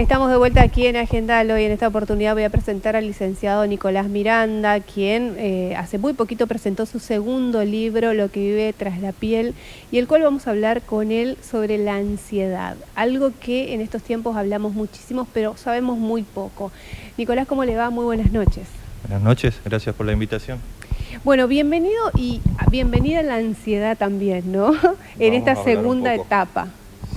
Estamos de vuelta aquí en Agendalo y en esta oportunidad voy a presentar al licenciado Nicolás Miranda, quien hace muy poquito presentó su segundo libro, Lo que vive tras la piel, y el cual vamos a hablar con él sobre la ansiedad, algo que en estos tiempos hablamos muchísimo, pero sabemos muy poco. Nicolás, ¿cómo le va? Muy buenas noches. Buenas noches, gracias por la invitación. Bueno, bienvenido y bienvenida a la ansiedad también, ¿no? En esta segunda etapa.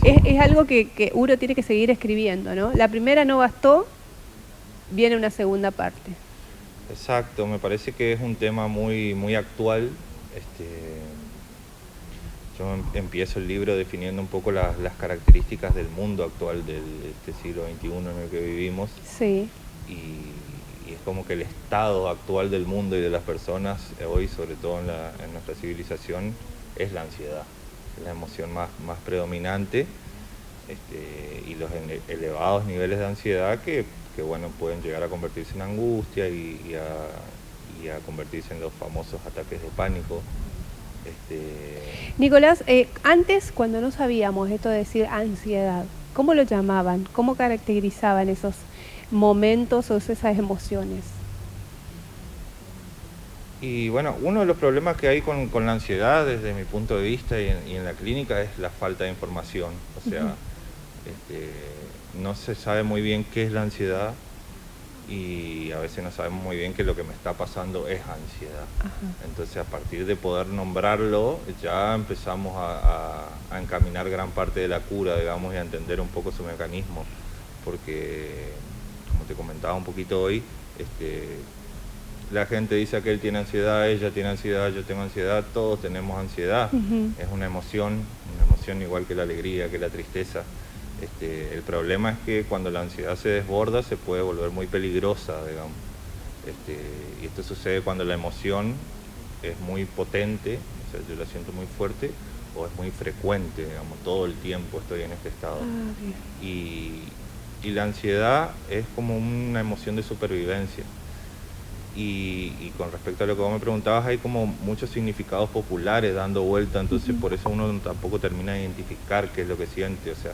Es algo que uno tiene que seguir escribiendo, ¿no? La primera no bastó, viene una segunda parte. Exacto, me parece que es un tema muy actual. Yo empiezo el libro definiendo un poco las características del mundo actual de este siglo XXI en el que vivimos. Sí. Y es como que el estado actual del mundo y de las personas hoy, sobre todo en nuestra civilización, es la ansiedad. Es la emoción más predominante, y los elevados niveles de ansiedad que bueno, pueden llegar a convertirse en angustia y a convertirse en los famosos ataques de pánico. Nicolás, antes cuando no sabíamos esto de decir ansiedad, ¿cómo lo llamaban? ¿Cómo caracterizaban esos momentos o esas emociones? Y bueno, uno de los problemas que hay con la ansiedad desde mi punto de vista y en la clínica es la falta de información. O sea, no se sabe muy bien qué es la ansiedad y a veces no sabemos muy bien que lo que me está pasando es ansiedad. Entonces, a partir de poder nombrarlo, ya empezamos a encaminar gran parte de la cura, digamos, y a entender un poco su mecanismo. Porque, como te comentaba un poquito hoy, la gente dice que él tiene ansiedad, ella tiene ansiedad, yo tengo ansiedad, todos tenemos ansiedad. Es una emoción igual que la alegría, que la tristeza. El problema es que cuando la ansiedad se desborda se puede volver muy peligrosa, digamos. Y esto sucede cuando la emoción es muy potente, o sea, yo la siento muy fuerte, o es muy frecuente, digamos, todo el tiempo estoy en este estado. Y la ansiedad es como una emoción de supervivencia. Y con respecto a lo que vos me preguntabas, hay como muchos significados populares dando vuelta, entonces por eso uno tampoco termina de identificar qué es lo que siente. O sea,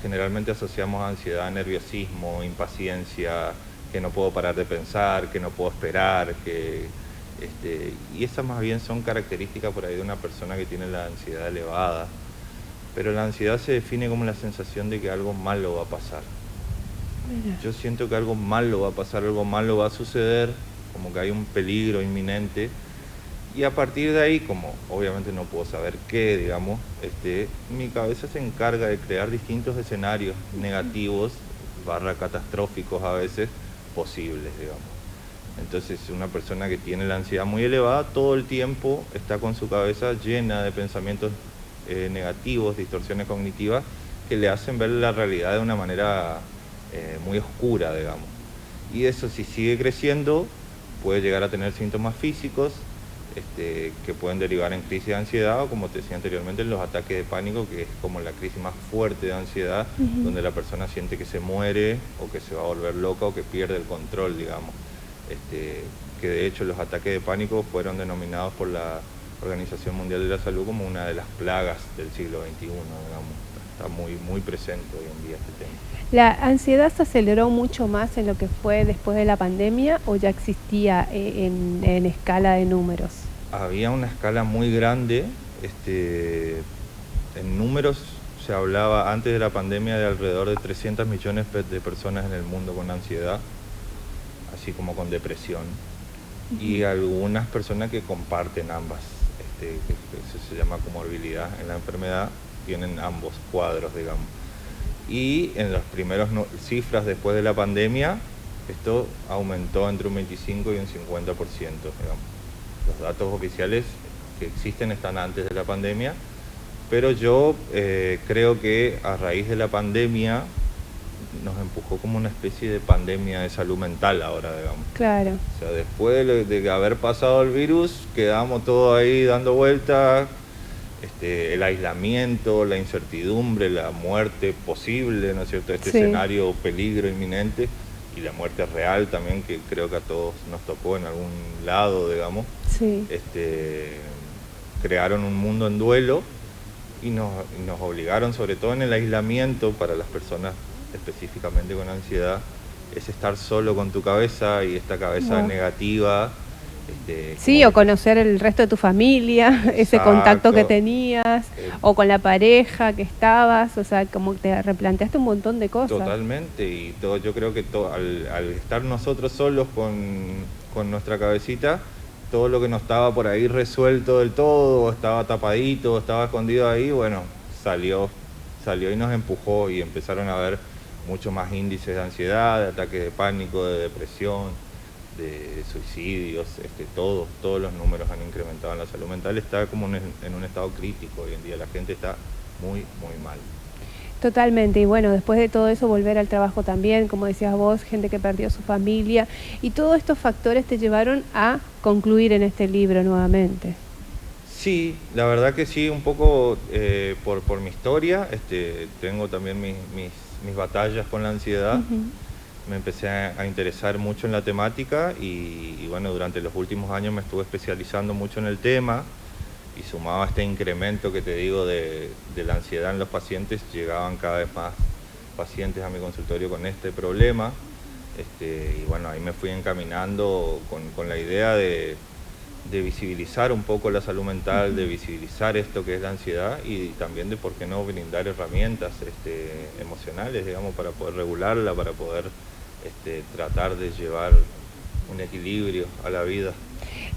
generalmente asociamos ansiedad a nerviosismo, impaciencia, que no puedo parar de pensar, que no puedo esperar, y esas más bien son características por ahí de una persona que tiene la ansiedad elevada. Pero la ansiedad se define como la sensación de que algo malo va a pasar. Yo siento que algo malo va a pasar, algo malo va a suceder, como que hay un peligro inminente, y a partir de ahí, como obviamente no puedo saber qué, digamos, mi cabeza se encarga de crear distintos escenarios negativos, catastróficos a veces, posibles, digamos. Entonces, una persona que tiene la ansiedad muy elevada, todo el tiempo está con su cabeza llena de pensamientos negativos, distorsiones cognitivas, que le hacen ver la realidad de una manera muy oscura, digamos. Y eso, si sigue creciendo, puede llegar a tener síntomas físicos que pueden derivar en crisis de ansiedad o, como te decía anteriormente, en los ataques de pánico, que es como la crisis más fuerte de ansiedad, donde la persona siente que se muere o que se va a volver loca o que pierde el control, digamos. Que de hecho los ataques de pánico fueron denominados por la Organización Mundial de la Salud como una de las plagas del siglo XXI, digamos. Está muy presente hoy en día este tema. ¿La ansiedad se aceleró mucho más en lo que fue después de la pandemia o ya existía en escala de números? Había una escala muy grande. En números se hablaba antes de la pandemia de alrededor de 300 millones de personas en el mundo con ansiedad, así como con depresión. Y algunas personas que comparten ambas, eso se llama comorbilidad en la enfermedad, tienen ambos cuadros, digamos. Y en las primeras cifras después de la pandemia, esto aumentó entre un 25 y un 50%, digamos. Los datos oficiales que existen están antes de la pandemia, pero yo creo que a raíz de la pandemia nos empujó como una especie de pandemia de salud mental ahora, digamos. Claro. O sea, después de haber pasado el virus, quedamos todos ahí dando vueltas. El aislamiento, la incertidumbre, la muerte posible, ¿no es cierto? Escenario, peligro inminente, y la muerte real también, que creo que a todos nos tocó en algún lado, digamos. Crearon un mundo en duelo y nos obligaron, sobre todo en el aislamiento, para las personas específicamente con ansiedad, es estar solo con tu cabeza y esta cabeza negativa. Sí, o conocer el resto de tu familia, ese contacto que tenías, o con la pareja que estabas, o sea, como te replanteaste un montón de cosas. Totalmente, y yo creo que al estar nosotros solos con nuestra cabecita, todo lo que no estaba por ahí resuelto del todo, o estaba tapadito, o estaba escondido ahí, bueno, salió y nos empujó, y empezaron a haber mucho más índices de ansiedad, de ataques de pánico, de depresión, de suicidios, todos los números han incrementado en la salud mental. Está como en un estado crítico hoy en día, la gente está muy mal. Totalmente, y bueno, después de todo eso volver al trabajo también, como decías vos, gente que perdió su familia, y todos estos factores te llevaron a concluir en este libro nuevamente. Sí, la verdad que sí, un poco por mi historia, tengo también mis batallas con la ansiedad. Me empecé a interesar mucho en la temática y bueno, durante los últimos años me estuve especializando mucho en el tema, y sumado a este incremento que te digo de la ansiedad en los pacientes, llegaban cada vez más pacientes a mi consultorio con este problema, y bueno, ahí me fui encaminando con la idea de visibilizar un poco la salud mental, de visibilizar esto que es la ansiedad, y también de por qué no brindar herramientas emocionales, digamos, para poder regularla, para poder tratar de llevar un equilibrio a la vida.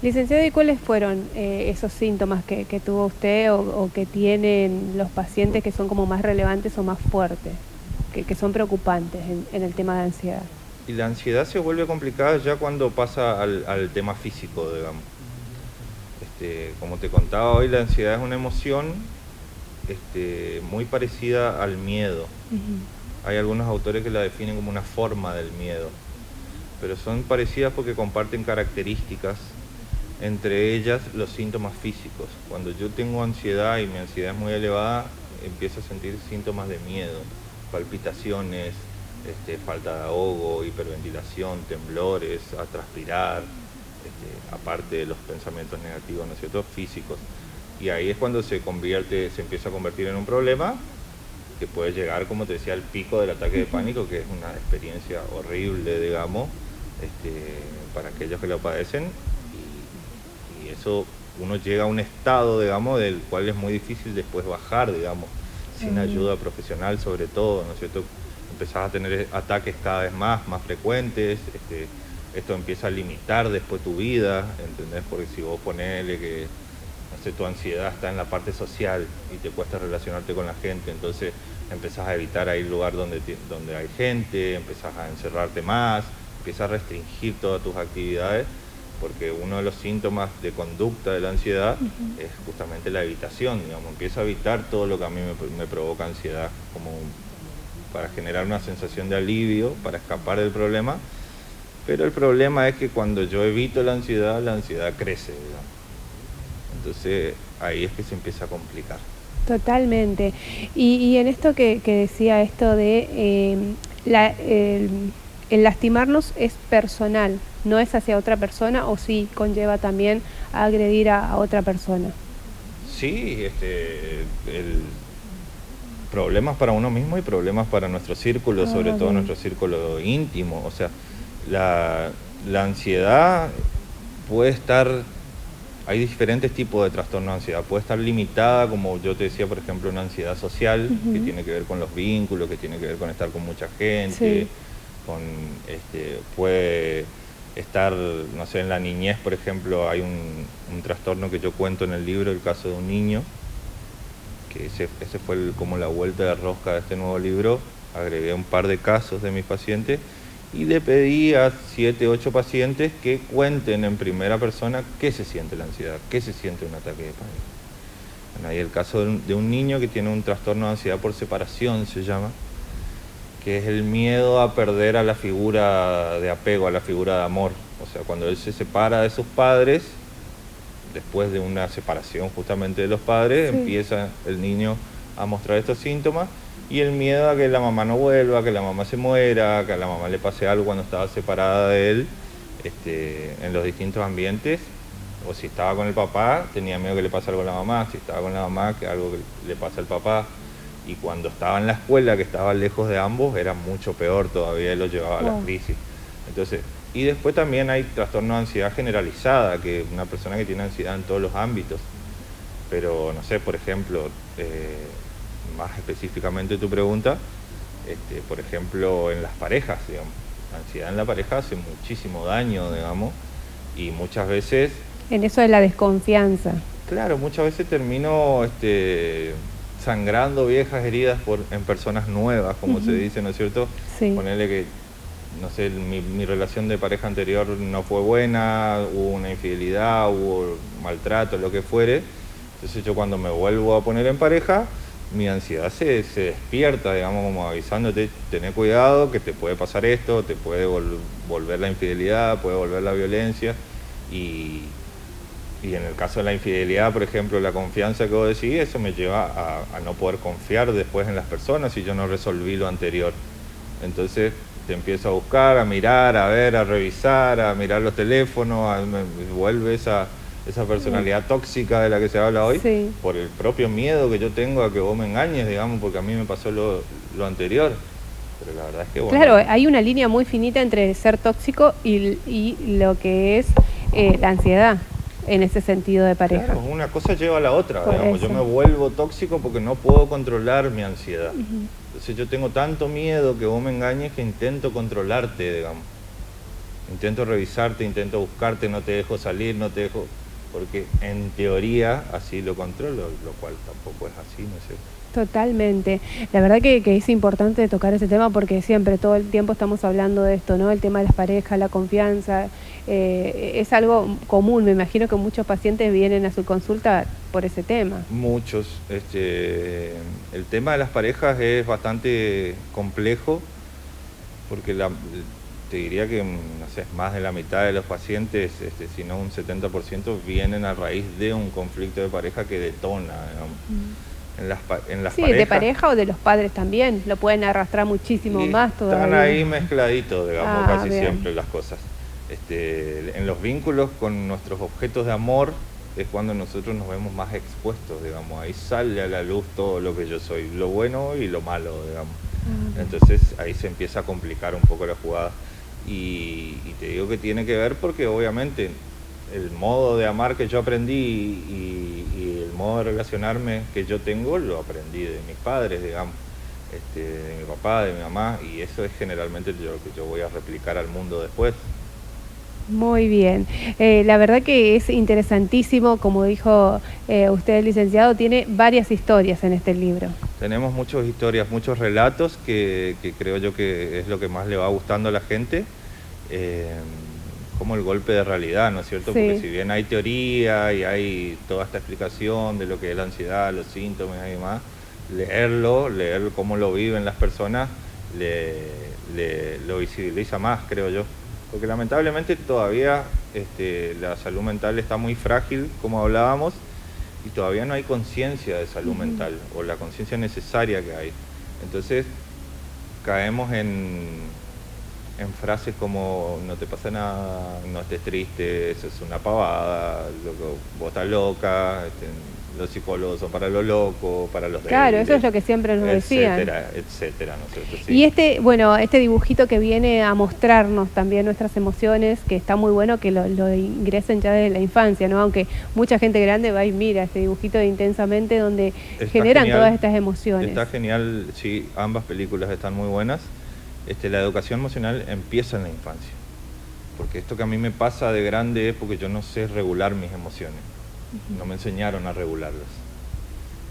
Licenciado, ¿y cuáles fueron esos síntomas que tuvo usted o que tienen los pacientes que son como más relevantes o más fuertes, que son preocupantes en el tema de ansiedad? Y la ansiedad se vuelve complicada ya cuando pasa al tema físico, digamos. Como te contaba hoy, la ansiedad es una emoción muy parecida al miedo. Hay algunos autores que la definen como una forma del miedo, pero son parecidas porque comparten características, entre ellas los síntomas físicos. Cuando yo tengo ansiedad y mi ansiedad es muy elevada, empiezo a sentir síntomas de miedo, palpitaciones, falta de ahogo, hiperventilación, temblores, a transpirar, aparte de los pensamientos negativos, ¿no es cierto?, físicos. Y ahí es cuando se empieza a convertir en un problema que puede llegar, como te decía, al pico del ataque de pánico, que es una experiencia horrible, digamos, para aquellos que lo padecen, y eso, uno llega a un estado, digamos, del cual es muy difícil después bajar, digamos, sin ayuda profesional sobre todo, ¿no es cierto? Empezás a tener ataques cada vez más frecuentes, esto empieza a limitar después tu vida, ¿entendés? Porque si vos ponele que, no sé, tu ansiedad está en la parte social y te cuesta relacionarte con la gente, entonces empezás a evitar ahí el lugar donde hay gente, empezás a encerrarte más, empiezas a restringir todas tus actividades, porque uno de los síntomas de conducta de la ansiedad es justamente la evitación, digamos, empiezo a evitar todo lo que a mí me provoca ansiedad, como para generar una sensación de alivio, para escapar del problema. Pero el problema es que cuando yo evito la ansiedad crece, digamos. Entonces ahí es que se empieza a complicar. Totalmente. Y en esto que decía esto de el lastimarnos es personal, no es hacia otra persona, o sí conlleva también a agredir a otra persona. Sí, problemas para uno mismo y problemas para nuestro círculo, sobre todo nuestro círculo íntimo. O sea, la ansiedad puede estar, hay diferentes tipos de trastorno de ansiedad. Puede estar limitada, como yo te decía, por ejemplo, una ansiedad social, que tiene que ver con los vínculos, que tiene que ver con estar con mucha gente, puede estar, no sé, en la niñez, por ejemplo, hay un trastorno que yo cuento en el libro, el caso de un niño, que ese fue como la vuelta de rosca de este nuevo libro. Agregué un par de casos de mis pacientes y le pedí a 7, 8 pacientes que cuenten en primera persona qué se siente la ansiedad, qué se siente un ataque de pánico. Bueno, hay el caso de un niño que tiene un trastorno de ansiedad por separación, se llama, que es el miedo a perder a la figura de apego, a la figura de amor. O sea, cuando él se separa de sus padres, después de una separación justamente de los padres, empieza el niño a mostrar estos síntomas, y el miedo a que la mamá no vuelva, que la mamá se muera, que a la mamá le pase algo cuando estaba separada de él, en los distintos ambientes, o si estaba con el papá, tenía miedo que le pase algo a la mamá, si estaba con la mamá, que algo que le pase al papá. Y cuando estaba en la escuela, que estaba lejos de ambos, era mucho peor todavía, lo llevaba a la crisis. Entonces, y después también hay trastorno de ansiedad generalizada, que una persona que tiene ansiedad en todos los ámbitos. Pero, no sé, por ejemplo, más específicamente tu pregunta, por ejemplo, en las parejas, digamos. La ansiedad en la pareja hace muchísimo daño, digamos, y muchas veces... En eso de la desconfianza. Claro, muchas veces termino sangrando viejas heridas en personas nuevas, como se dice, ¿no es cierto? Sí. Ponerle que, no sé, mi relación de pareja anterior no fue buena, hubo una infidelidad, hubo maltrato, lo que fuere. Entonces yo cuando me vuelvo a poner en pareja, mi ansiedad se despierta, digamos, como avisándote, tené cuidado, que te puede pasar esto, te puede volver la infidelidad, puede volver la violencia. Y en el caso de la infidelidad, por ejemplo, la confianza que vos decís, eso me lleva a no poder confiar después en las personas si yo no resolví lo anterior. Entonces te empiezo a buscar, a mirar, a ver, a revisar, a mirar los teléfonos, me vuelve esa personalidad tóxica de la que se habla hoy, sí, por el propio miedo que yo tengo a que vos me engañes, digamos, porque a mí me pasó lo anterior. Pero la verdad es que bueno. Claro, hay una línea muy finita entre ser tóxico y lo que es la ansiedad en ese sentido de pareja. Claro, una cosa lleva a la otra, digamos. Yo me vuelvo tóxico porque no puedo controlar mi ansiedad. Entonces yo tengo tanto miedo que vos me engañes que intento controlarte, digamos. Intento revisarte, intento buscarte, no te dejo salir, no te dejo... Porque en teoría así lo controlo, lo cual tampoco es así, ¿no es cierto? Totalmente. La verdad que es importante tocar ese tema porque siempre, todo el tiempo estamos hablando de esto, ¿no? El tema de las parejas, la confianza, es algo común. Me imagino que muchos pacientes vienen a su consulta por ese tema. Muchos. El tema de las parejas es bastante complejo porque te diría que, no sé, más de la mitad de los pacientes, si no un 70%, vienen a raíz de un conflicto de pareja que detona, digamos. En las sí, parejas, de pareja o de los padres también, lo pueden arrastrar muchísimo más todavía. Están ahí mezcladitos, digamos, casi bien. siempre las cosas. En los vínculos con nuestros objetos de amor es cuando nosotros nos vemos más expuestos, digamos. Ahí sale a la luz todo lo que yo soy, lo bueno y lo malo, digamos. Entonces ahí se empieza a complicar un poco la jugada. Y te digo que tiene que ver porque obviamente el modo de amar que yo aprendí y el modo de relacionarme que yo tengo lo aprendí de mis padres, digamos, de mi papá, de mi mamá, y eso es generalmente lo que yo voy a replicar al mundo después. Muy bien. La verdad que es interesantísimo, como dijo usted, licenciado, tiene varias historias en este libro. Tenemos muchas historias, muchos relatos que creo yo que es lo que más le va gustando a la gente, como el golpe de realidad, ¿no es cierto? Sí. Porque si bien hay teoría y hay toda esta explicación de lo que es la ansiedad, los síntomas y demás, leer cómo lo viven las personas, lo visibiliza más, creo yo. Porque lamentablemente todavía la salud mental está muy frágil, como hablábamos, y todavía no hay conciencia de salud mental, o la conciencia necesaria que hay. Entonces caemos en frases como no te pasa nada, no estés triste, eso es una pavada, vos estás loca, los psicólogos son para los locos, para los débiles. Claro, eso es lo que siempre nos decían. Etcétera, ¿no es cierto? Sí. Y este dibujito que viene a mostrarnos también nuestras emociones, que está muy bueno que lo ingresen ya desde la infancia, ¿no? Aunque mucha gente grande va y mira este dibujito de Intensamente, donde generan todas estas emociones. Está genial, sí, ambas películas están muy buenas. La educación emocional empieza en la infancia, porque esto que a mí me pasa de grande es porque yo no sé regular mis emociones, no me enseñaron a regularlas.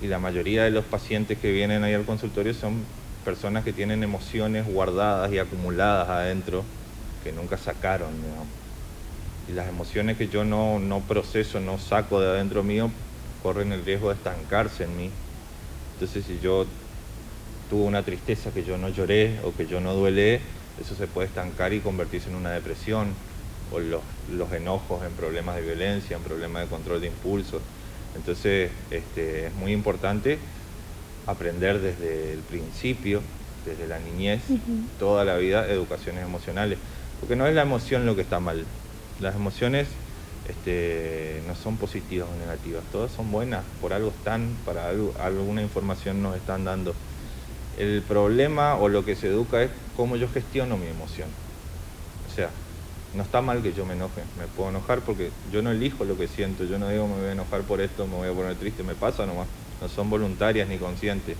Y la mayoría de los pacientes que vienen ahí al consultorio son personas que tienen emociones guardadas y acumuladas adentro que nunca sacaron, digamos. Y las emociones que yo no proceso, no saco de adentro mío, corren el riesgo de estancarse en mí. Entonces, si yo tuve una tristeza que yo no lloré o que yo no duelé, eso se puede estancar y convertirse en una depresión, o los enojos en problemas de violencia, en problemas de control de impulsos. Entonces es muy importante aprender desde el principio, desde la niñez, toda la vida, educaciones emocionales, porque no es la emoción lo que está mal. Las emociones no son positivas o negativas, todas son buenas, por algo están, para algo, alguna información nos están dando. El problema o lo que se educa es cómo yo gestiono mi emoción. O sea, no está mal que yo me enoje, me puedo enojar porque yo no elijo lo que siento, yo no digo me voy a enojar por esto, me voy a poner triste, me pasa nomás, no son voluntarias ni conscientes.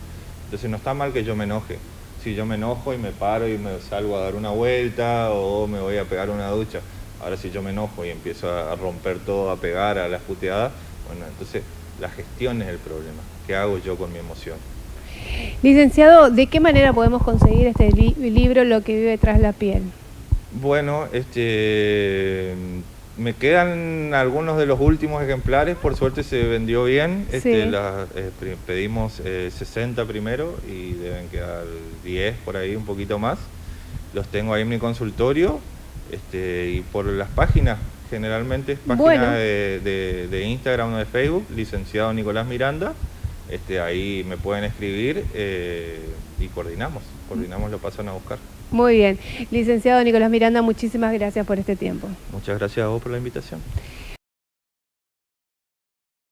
Entonces no está mal que yo me enoje. Si yo me enojo y me paro y me salgo a dar una vuelta o me voy a pegar una ducha. Ahora si yo me enojo y empiezo a romper todo, a pegar, a las puteadas, bueno, entonces la gestión es el problema. ¿Qué hago yo con mi emoción? Licenciado, ¿de qué manera podemos conseguir este libro, Lo que vive tras la piel? Bueno, me quedan algunos de los últimos ejemplares, por suerte se vendió bien, Sí. pedimos 60 primero y deben quedar 10 por ahí, un poquito más. Los tengo ahí en mi consultorio y por las páginas, generalmente es página de Instagram o de Facebook, licenciado Nicolás Miranda, ahí me pueden escribir y coordinamos, lo pasan a buscar. Muy bien. Licenciado Nicolás Miranda, muchísimas gracias por este tiempo. Muchas gracias a vos por la invitación.